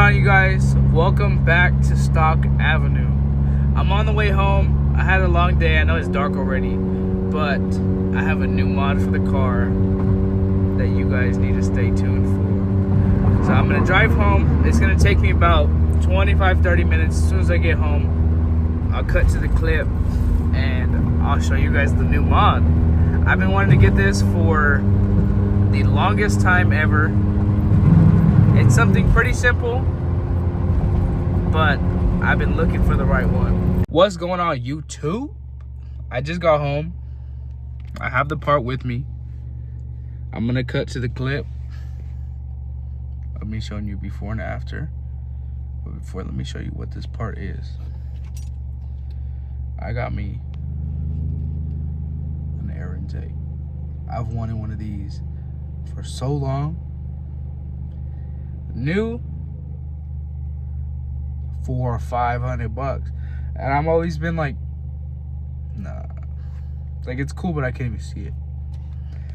on, you guys? Welcome back to Stocc Avenue. I'm on the way home. I had a long day. I know it's dark already, but I have a new mod for the car that you guys need to stay tuned for. So I'm gonna drive home. It's gonna take me about 25-30 minutes. As soon as I get home, I'll cut to the clip and I'll show you guys the new mod. I've been wanting to get this for the longest time ever. It's something pretty simple, but I've been looking for the right one. What's going on, YouTube? I just got home. I have the part with me. I'm gonna cut to the clip of me showing you before and after. But before, let me show you what this part is. I got me an air intake. I've wanted one of these for so long. New for $500, and I've always been like, nah, like it's cool, but I can't even see it.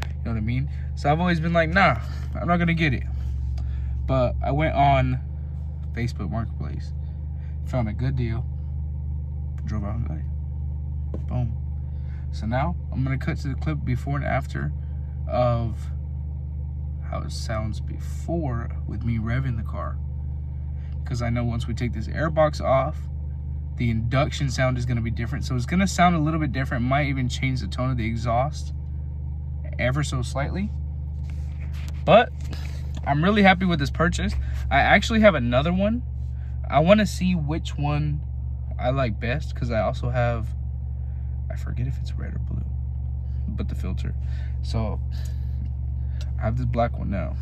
You know what I mean? So I've always been like, nah, I'm not gonna get it. But I went on Facebook Marketplace, found a good deal, drove out and got it. Boom. So now I'm gonna cut to the clip before and after of how it sounds before with me revving the car, because I know once we take this airbox off, the induction sound is going to be different. So it's going to sound a little bit different. Might even change the tone of the exhaust ever so slightly. But I'm really happy with this purchase. I actually have another one. I want to see which one I like best, because I also have, I forget if it's red or blue, but the filter. So I have this black one now,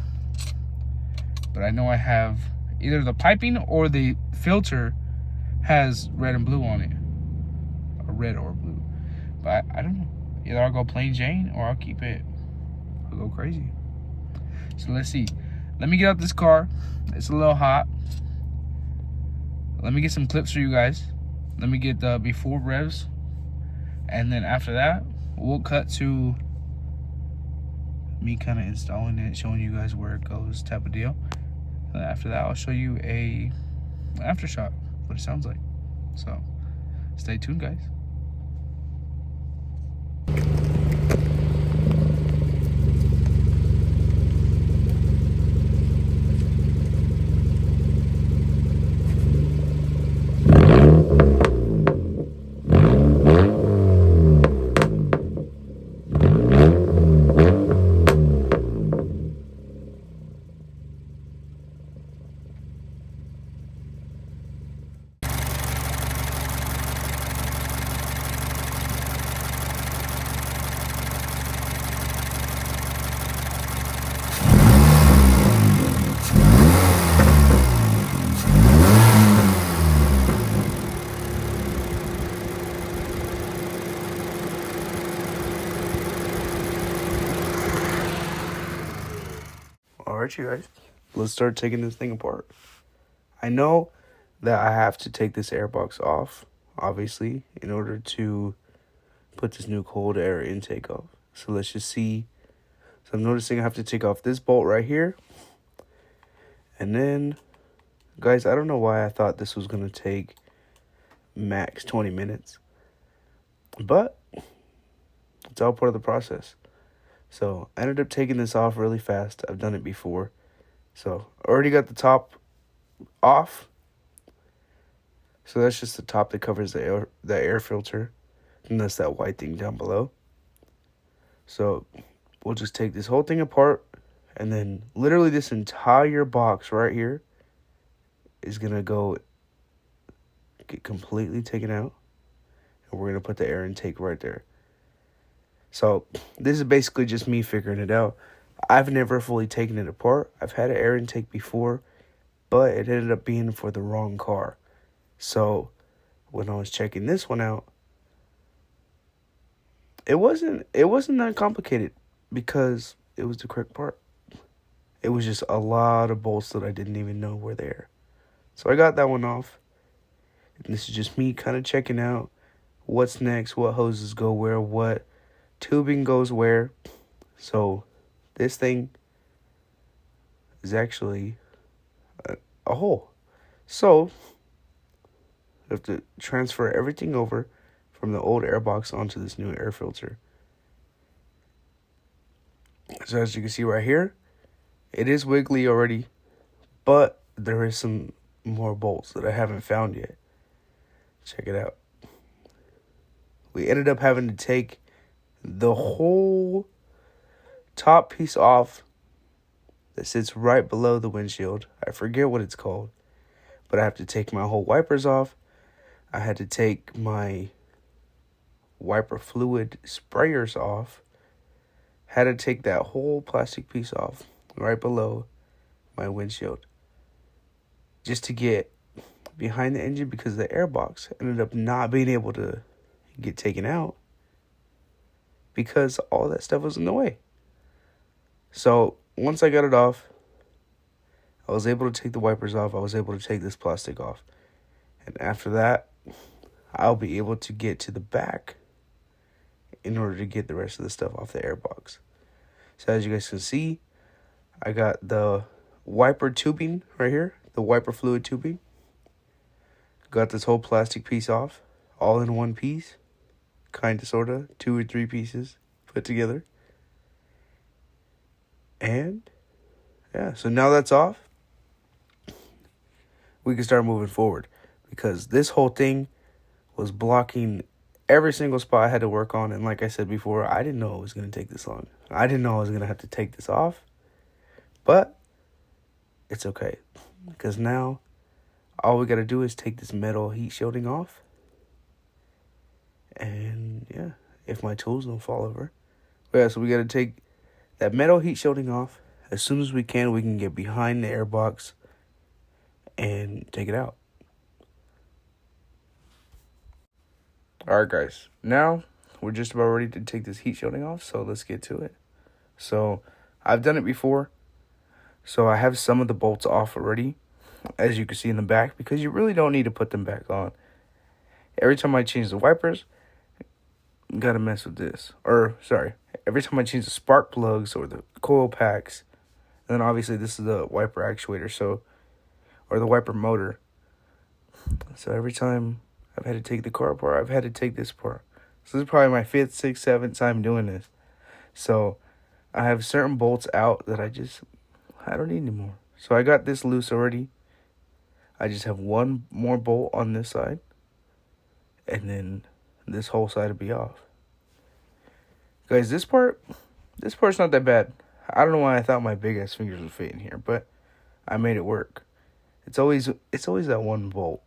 but I know I have either the piping or the filter has red and blue on it, or red or blue. But I don't know. Either I'll go plain Jane or I'll keep it. I'll go crazy. So let's see. Let me get out this car. It's a little hot. Let me get some clips for you guys. Let me get the before revs, and then after that, we'll cut to me kind of installing it, showing you guys where it goes, type of deal. And after that, I'll show you a aftershock, what it sounds like. So stay tuned, guys. Alright, you guys, let's start taking this thing apart. I know that I have to take this airbox off, obviously, in order to put this new cold air intake off. So let's just see. So I'm noticing I have to take off this bolt right here. And then, guys, I don't know why I thought this was going to take max 20 minutes. But it's all part of the process. So I ended up taking this off really fast. I've done it before. So I already got the top off. So that's just the top that covers the air filter. And that's that white thing down below. So we'll just take this whole thing apart. And then literally this entire box right here is going to get completely taken out. And we're going to put the air intake right there. So this is basically just me figuring it out. I've never fully taken it apart. I've had an air intake before, but it ended up being for the wrong car. So when I was checking this one out, it wasn't that complicated, because it was the correct part. It was just a lot of bolts that I didn't even know were there. So I got that one off. And this is just me kind of checking out what's next, what hoses go where, what tubing goes where. So this thing is actually a hole. So I have to transfer everything over from the old air box onto this new air filter. So as you can see right here, it is wiggly already, but there is some more bolts that I haven't found yet. Check it out. We ended up having to take the whole top piece off that sits right below the windshield. I forget what it's called, but I have to take my whole wipers off. I had to take my wiper fluid sprayers off. Had to take that whole plastic piece off right below my windshield just to get behind the engine, because the airbox ended up not being able to get taken out because all that stuff was in the way. So once I got it off, I was able to take the wipers off. I was able to take this plastic off. And after that, I'll be able to get to the back in order to get the rest of the stuff off the airbox. So as you guys can see, I got the wiper tubing right here, the wiper fluid tubing. Got this whole plastic piece off, all in one piece. Kind of, sort of, 2 or 3 pieces put together. And, yeah, so now that's off, we can start moving forward. Because this whole thing was blocking every single spot I had to work on. And like I said before, I didn't know it was going to take this long. I didn't know I was going to have to take this off. But it's okay. Because now all we got to do is take this metal heat shielding off. And yeah, if my tools don't fall over. But yeah, so we got to take that metal heat shielding off. As soon as we can get behind the airbox and take it out. Alright guys, now we're just about ready to take this heat shielding off, so let's get to it. So I've done it before, so I have some of the bolts off already, as you can see in the back, because you really don't need to put them back on. Every time I change the wipers, gotta mess with this. Every time I change the spark plugs or the coil packs, and then obviously this is the wiper actuator, or the wiper motor. So every time I've had to take the car apart, I've had to take this apart. So this is probably my 5th, 6th, 7th time doing this. So I have certain bolts out that I don't need anymore. So I got this loose already. I just have one more bolt on this side. And then this whole side will be off. Guys, this part's not that bad. I don't know why I thought my big ass fingers would fit in here, but I made it work. It's always that one bolt.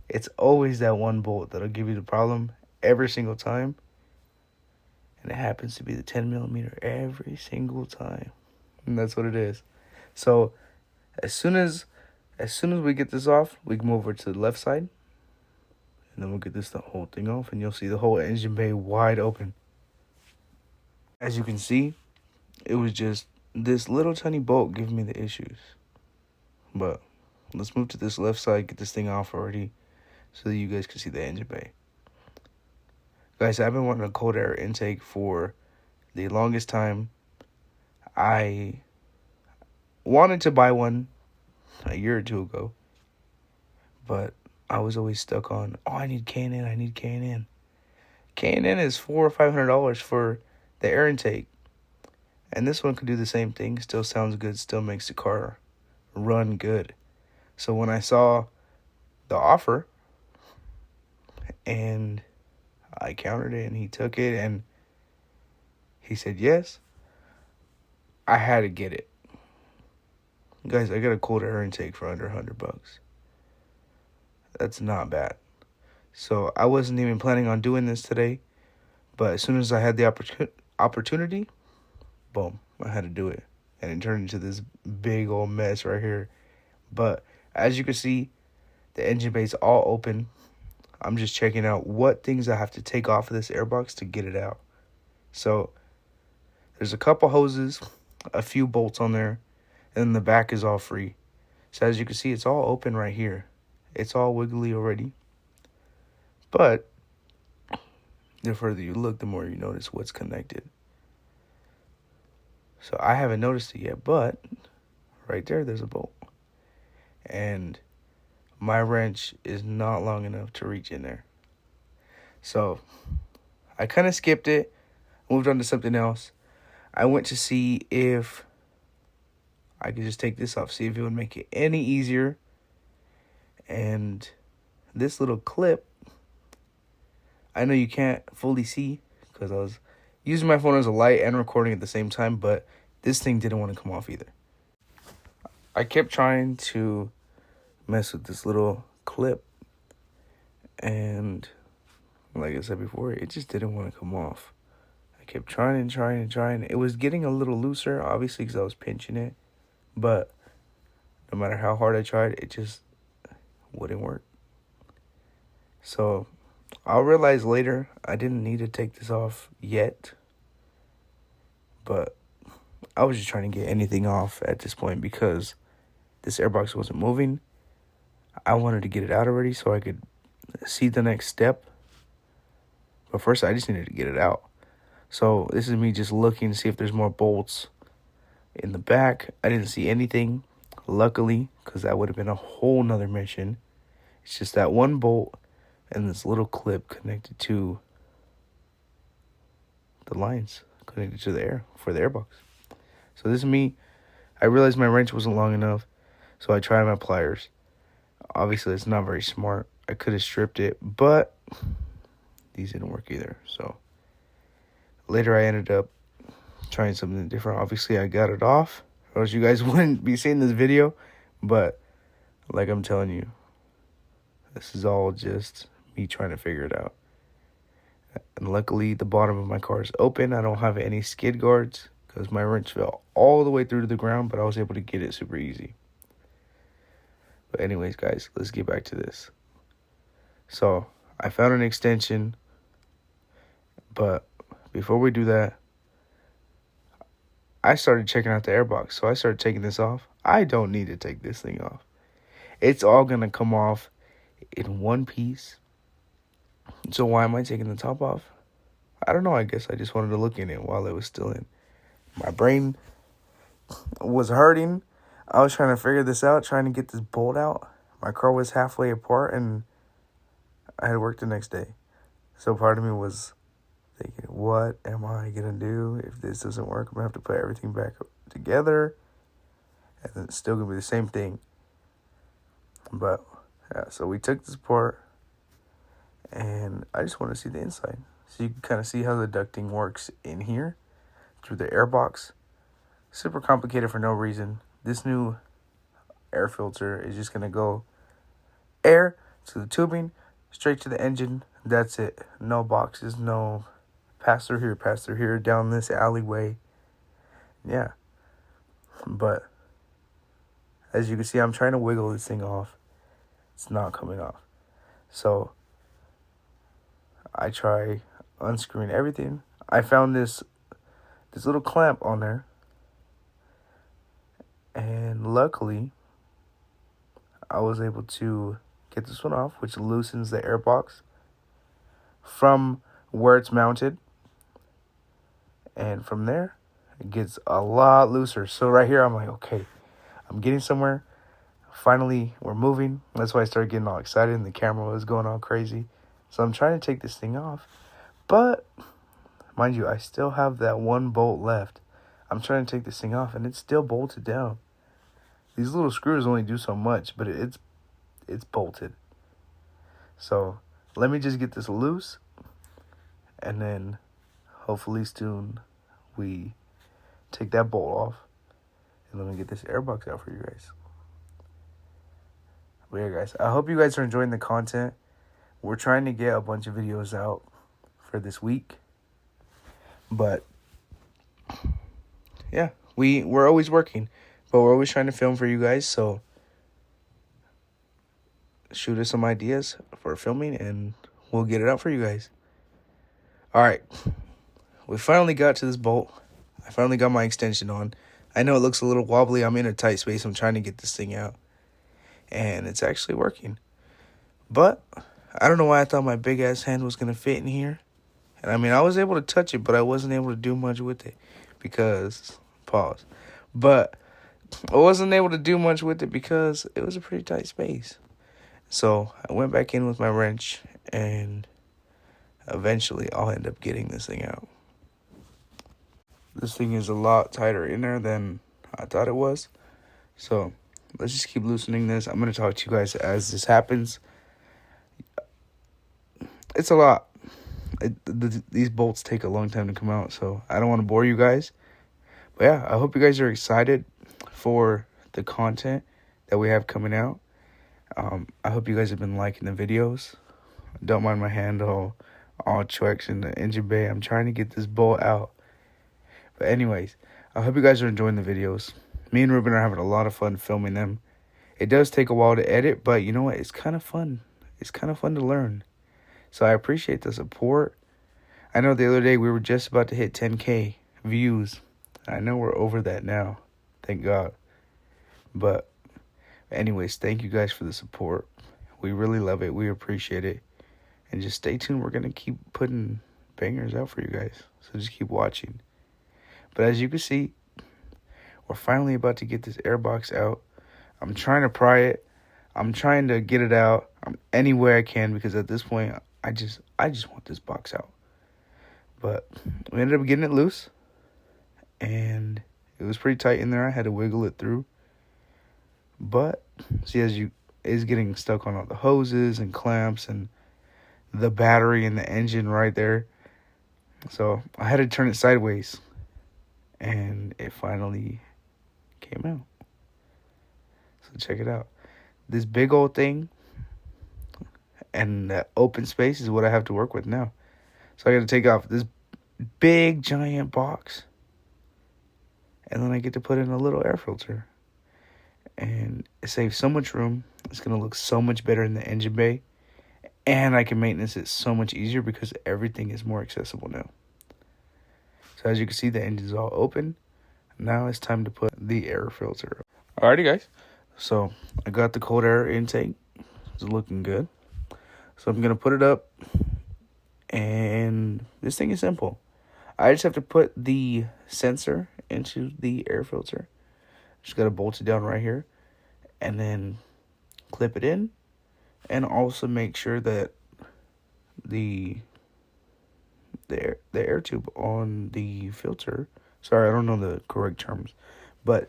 It's always that one bolt that'll give you the problem every single time. And it happens to be the 10 millimeter every single time. And that's what it is. So as soon as we get this off, we can move over to the left side. And then we'll get the whole thing off, and you'll see the whole engine bay wide open. As you can see, it was just this little tiny bolt giving me the issues. But let's move to this left side, get this thing off already, so that you guys can see the engine bay. Guys, I've been wanting a cold air intake for the longest time. I wanted to buy one a year or two ago, but I was always stuck on, I need K&N, I need K&N. K&N is $400 or $500 for the air intake. And this one could do the same thing. Still sounds good, still makes the car run good. So when I saw the offer, and I countered it, and he took it, and he said yes, I had to get it. Guys, I got a cold air intake for under $100. That's not bad. So I wasn't even planning on doing this today, but as soon as I had the opportunity, boom, I had to do it. And it turned into this big old mess right here. But as you can see, the engine bay is all open. I'm just checking out what things I have to take off of this airbox to get it out. So there's a couple hoses, a few bolts on there, and the back is all free. So as you can see, it's all open right here. It's all wiggly already. But the further you look, the more you notice what's connected. So I haven't noticed it yet, but right there's a bolt. And my wrench is not long enough to reach in there. So I kind of skipped it, moved on to something else. I went to see if I could just take this off, see if it would make it any easier. And this little clip, I know you can't fully see because I was using my phone as a light and recording at the same time, but this thing didn't want to come off either. I kept trying to mess with this little clip, and like I said before, it just didn't want to come off. I kept trying and trying and trying. It was getting a little looser, obviously, because I was pinching it, but no matter how hard I tried, it just wouldn't work. So I'll realize later I didn't need to take this off yet, but I was just trying to get anything off at this point because this airbox wasn't moving. I wanted to get it out already so I could see the next step. But first, I just needed to get it out. So this is me just looking to see if there's more bolts in the back. I didn't see anything, luckily, because that would have been a whole nother mission. It's just that one bolt and this little clip connected to the lines, connected to the air, for the airbox. So this is me. I realized my wrench wasn't long enough, so I tried my pliers. Obviously, it's not very smart. I could have stripped it, but these didn't work either. So later I ended up trying something different. Obviously, I got it off, or else you guys wouldn't be seeing this video. But like I'm telling you, this is all just me trying to figure it out. And luckily, the bottom of my car is open. I don't have any skid guards because my wrench fell all the way through to the ground, but I was able to get it super easy. But anyways, guys, let's get back to this. So I found an extension, but before we do that, I started checking out the airbox. So I started taking this off. I don't need to take this thing off. It's all going to come off in one piece. So why am I taking the top off? I don't know. I guess I just wanted to look in it while it was still in. My brain was hurting. I was trying to figure this out, trying to get this bolt out. My car was halfway apart, and I had work the next day. So part of me was thinking, what am I going to do if this doesn't work? I'm going to have to put everything back together, and then it's still going to be the same thing. But, yeah, so we took this apart, and I just want to see the inside. So you can kind of see how the ducting works in here through the airbox. Super complicated for no reason. This new air filter is just going to go air to the tubing, straight to the engine. That's it. No boxes, no pass through here, down this alleyway. Yeah. But as you can see, I'm trying to wiggle this thing off. It's not coming off. So I try unscrewing everything. I found this little clamp on there. And luckily, I was able to get this one off, which loosens the airbox from where it's mounted. And from there, it gets a lot looser. So right here, I'm like, okay, I'm getting somewhere. Finally, we're moving. That's why I started getting all excited, and the camera was going all crazy. So I'm trying to take this thing off. But, mind you, I still have that one bolt left. I'm trying to take this thing off, and it's still bolted down. These little screws only do so much, but it's bolted. So let me just get this loose, and then hopefully soon we take that bolt off, and let me get this airbox out for you guys. But yeah, guys, I hope you guys are enjoying the content. We're trying to get a bunch of videos out for this week, but yeah, we're always working. But we're always trying to film for you guys, so shoot us some ideas for filming, and we'll get it out for you guys. All right. We finally got to this bolt. I finally got my extension on. I know it looks a little wobbly. I'm in a tight space. I'm trying to get this thing out, and it's actually working. But I don't know why I thought my big-ass hand was going to fit in here. And, I mean, I was able to touch it, but I wasn't able to do much with it because, pause. But I wasn't able to do much with it because it was a pretty tight space. So I went back in with my wrench, and eventually I'll end up getting this thing out. This thing is a lot tighter in there than I thought it was. So let's just keep loosening this. I'm going to talk to you guys as this happens. It's a lot. These bolts take a long time to come out, so I don't want to bore you guys. But yeah, I hope you guys are excited for the content that we have coming out. I hope you guys have been liking the videos. Don't mind my hand all tracks in the engine bay. I'm trying to get this bolt out. But anyways, I hope you guys are enjoying the videos. Me and Ruben are having a lot of fun filming them. It does take a while to edit, but you know what? It's kind of fun. It's kind of fun to learn. So I appreciate the support. I know the other day we were just about to hit 10K views. I know we're over that now. Thank God. But anyways, thank you guys for the support. We really love it. We appreciate it. And just stay tuned. We're going to keep putting bangers out for you guys. So just keep watching. But as you can see, we're finally about to get this airbox out. I'm trying to pry it. I'm trying to get it out any way I can, because at this point, I just want this box out. But we ended up getting it loose, and it was pretty tight in there. I had to wiggle it through. But see, it's getting stuck on all the hoses and clamps and the battery and the engine right there. So I had to turn it sideways, and it finally came out. So check it out. This big old thing and that open space is what I have to work with now. So I got to take off this big giant box, and then I get to put in a little air filter, and it saves so much room. It's going to look so much better in the engine bay, and I can maintenance it so much easier because everything is more accessible now. So as you can see, the engine's all open. Now it's time to put the air filter. Alrighty guys, so I got the cold air intake. It's looking good. So I'm going to put it up, and this thing is simple. I just have to put the sensor into the air filter. Just got to bolt it down right here, and then clip it in, and also make sure that the air tube on the filter, sorry, I don't know the correct terms, but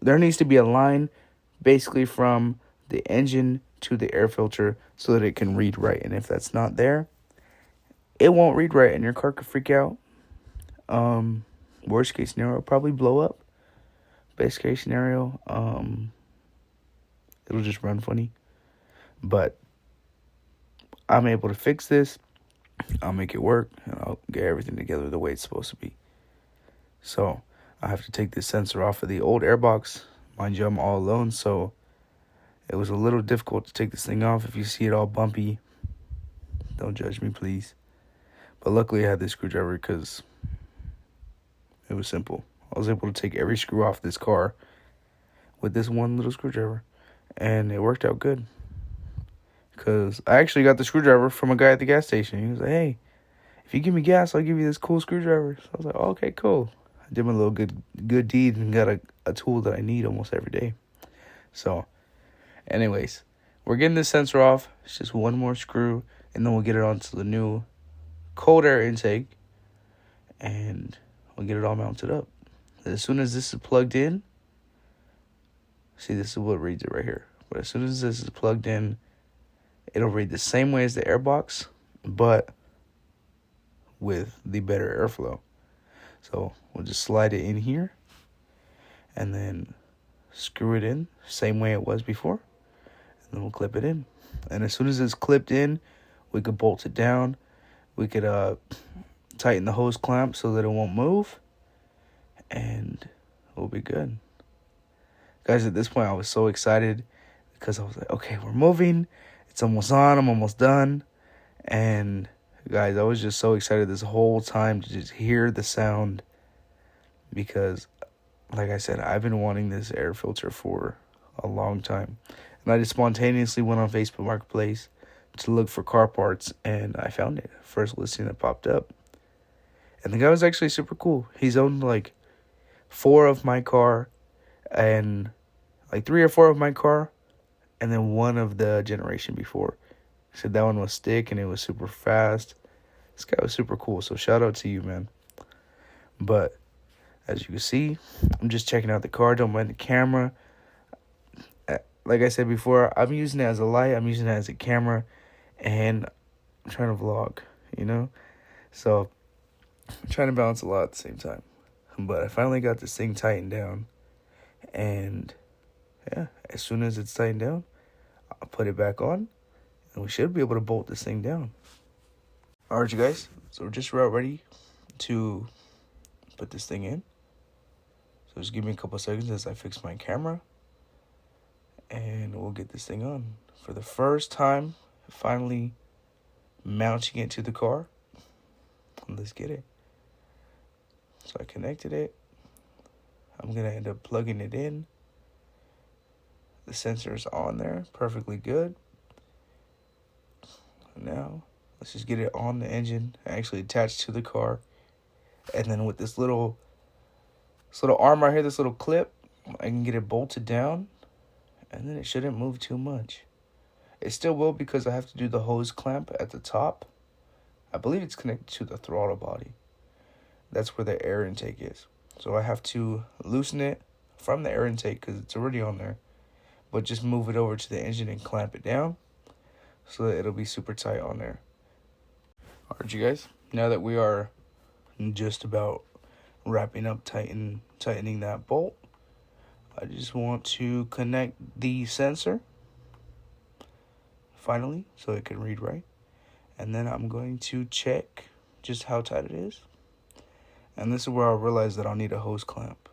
there needs to be a line basically from the engine to the air filter so that it can read right. And if that's not there, it won't read right, and your car could freak out. Worst case scenario, it'll probably blow up. Best case scenario, it'll just run funny. But I'm able to fix this. I'll make it work, and I'll get everything together the way it's supposed to be. So I have to take this sensor off of the old airbox. Mind you, I'm all alone, so it was a little difficult to take this thing off. If you see it all bumpy, don't judge me, please. But luckily I had this screwdriver because it was simple. I was able to take every screw off this car with this one little screwdriver, and it worked out good. Because I actually got the screwdriver from a guy at the gas station. He was like, hey, if you give me gas, I'll give you this cool screwdriver. So I was like, oh, okay, cool. I did my little good deed and got a tool that I need almost every day. So anyways, we're getting this sensor off. It's just one more screw, and then we'll get it onto the new cold air intake, and we'll get it all mounted up. As soon as this is plugged in, see, this is what reads it right here. But as soon as this is plugged in, it'll read the same way as the airbox, but with the better airflow. So we'll just slide it in here, and then screw it in same way it was before, and then we'll clip it in. And as soon as it's clipped in, we could bolt it down. We could tighten the hose clamp so that it won't move, and we'll be good. Guys, at this point I was so excited because I was like, okay, we're moving. It's almost on. I'm almost done. And guys, I was just so excited this whole time to just hear the sound, because like I said, I've been wanting this air filter for a long time. And I just spontaneously went on Facebook Marketplace to look for car parts, and I found it. First listing that popped up. And the guy was actually super cool. He's owned like 4 of my car, and like 3 or 4 of my car, and then one of the generation before. He said that one was stick and it was super fast. This guy was super cool, so shout out to you, man. But as you can see, I'm just checking out the car. Don't mind the camera. Like I said before, I'm using it as a light. I'm using it as a camera. And I'm trying to vlog, you know? So I'm trying to balance a lot at the same time. But I finally got this thing tightened down. And yeah, as soon as it's tightened down, I'll put it back on. And we should be able to bolt this thing down. Alright, you guys. So we're just about ready to put this thing in. So just give me a couple seconds as I fix my camera. And we'll get this thing on. For the first time, finally mounting it to the car. Let's get it. So I connected it. I'm going to end up plugging it in. The sensor is on there. Perfectly good. Now, let's just get it on the engine. Actually attached to the car. And then with this little arm right here, this little clip, I can get it bolted down. And then it shouldn't move too much. It still will because I have to do the hose clamp at the top. I believe it's connected to the throttle body. That's where the air intake is. So I have to loosen it from the air intake because it's already on there. But just move it over to the engine and clamp it down so that it'll be super tight on there. Alright, you guys. Now that we are just about wrapping up tightening that bolt, I just want to connect the sensor finally so it can read right. And then I'm going to check just how tight it is. And this is where I'll realize that I'll need a hose clamp.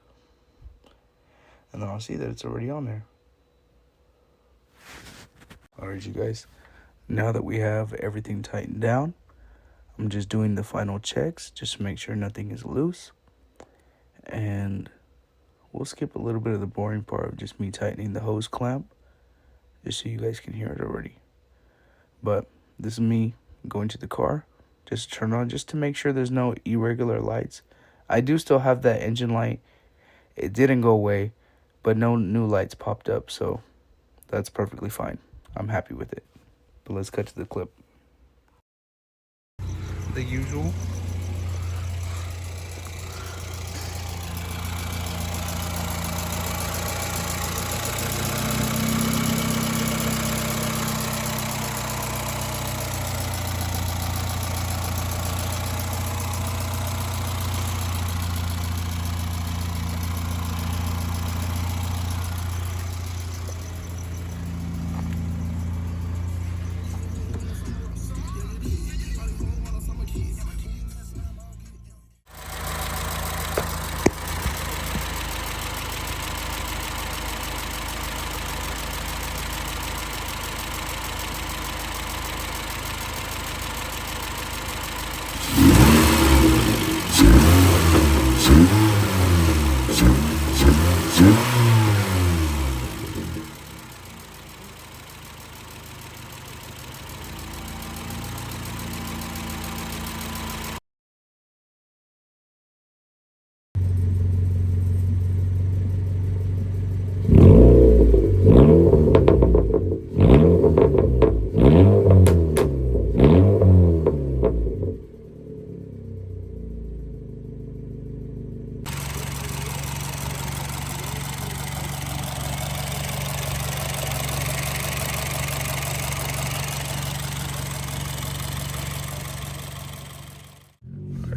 And then I'll see that it's already on there. Alright, you guys. Now that we have everything tightened down, I'm just doing the final checks just to make sure nothing is loose. And we'll skip a little bit of the boring part of just me tightening the hose clamp, just so you guys can hear it already. But this is me going to the car, just turn on, just to make sure there's no irregular lights. I do still have that engine light. It didn't go away, but no new lights popped up, so that's perfectly fine. I'm happy with it. But let's cut to the clip. The usual.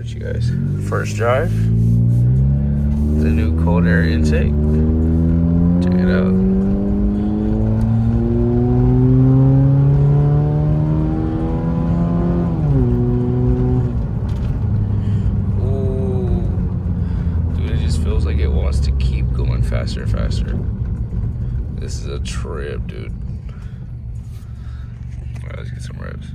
You guys, first drive, the new cold air intake. Check it out. Ooh, dude, it just feels like it wants to keep going faster and faster. This is a trip, dude. All right, let's get some revs.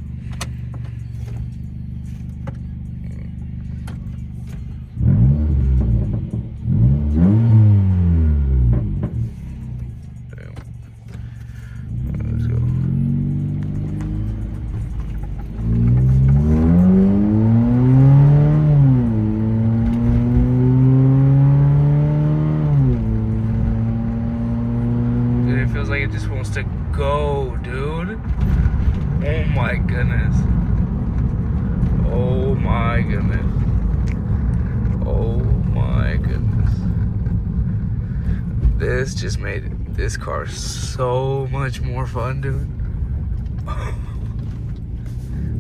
Feels like it just wants to go, dude. Oh my goodness. Oh my goodness. Oh my goodness. This just made this car so much more fun, dude.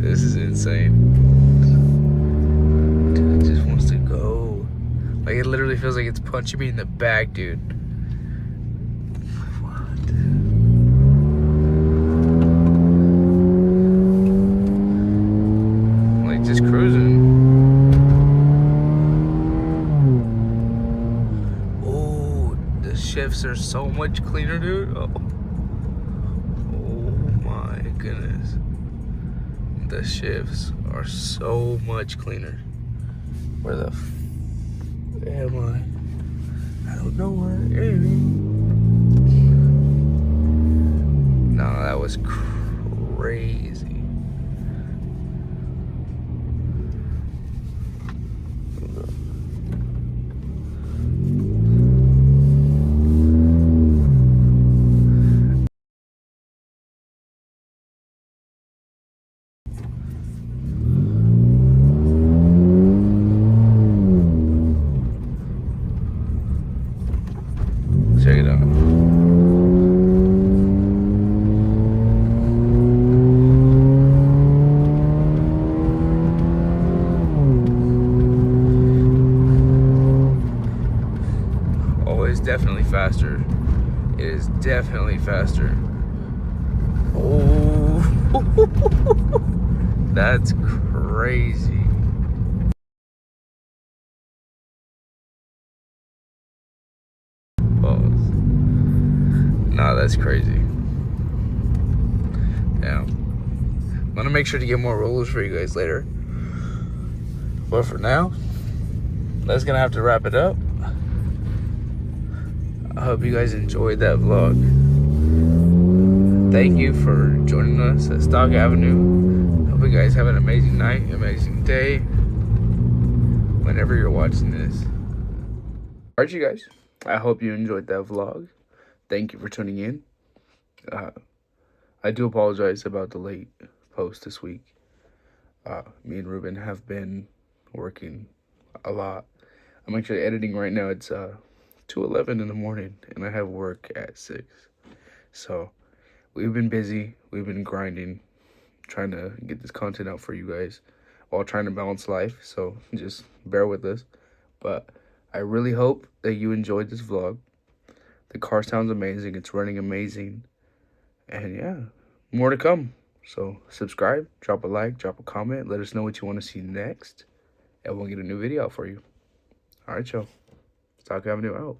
This is insane. Dude, it just wants to go. Like, it literally feels like it's punching me in the back, dude. What? Like, just cruising. Oh, the shifts are so much cleaner, dude. Oh my goodness. The shifts are so much cleaner. Where the am I? I don't know where I am. No, that was crazy. Check it out. Oh, it's definitely faster. It is definitely faster. Oh, that's crazy. Pause. Nah, that's crazy. Damn. I'm gonna make sure to get more rollers for you guys later. But for now, that's gonna have to wrap it up. I hope you guys enjoyed that vlog. Thank you for joining us at Stocc Avenue. Hope you guys have an amazing night, amazing day, whenever you're watching this. Alright, you guys. I hope you enjoyed that vlog. Thank you for tuning in. I do apologize about the late post this week. Me and Ruben have been working a lot. I'm actually editing right now. It's 2:11 in the morning, and I have work at 6. So we've been busy. We've been grinding, trying to get this content out for you guys while trying to balance life. So just bear with us. But I really hope that you enjoyed this vlog. The car sounds amazing. It's running amazing. And yeah, more to come. So subscribe, drop a like, drop a comment. Let us know what you want to see next. And we'll get a new video out for you. All right, y'all. Stocc Avenue out.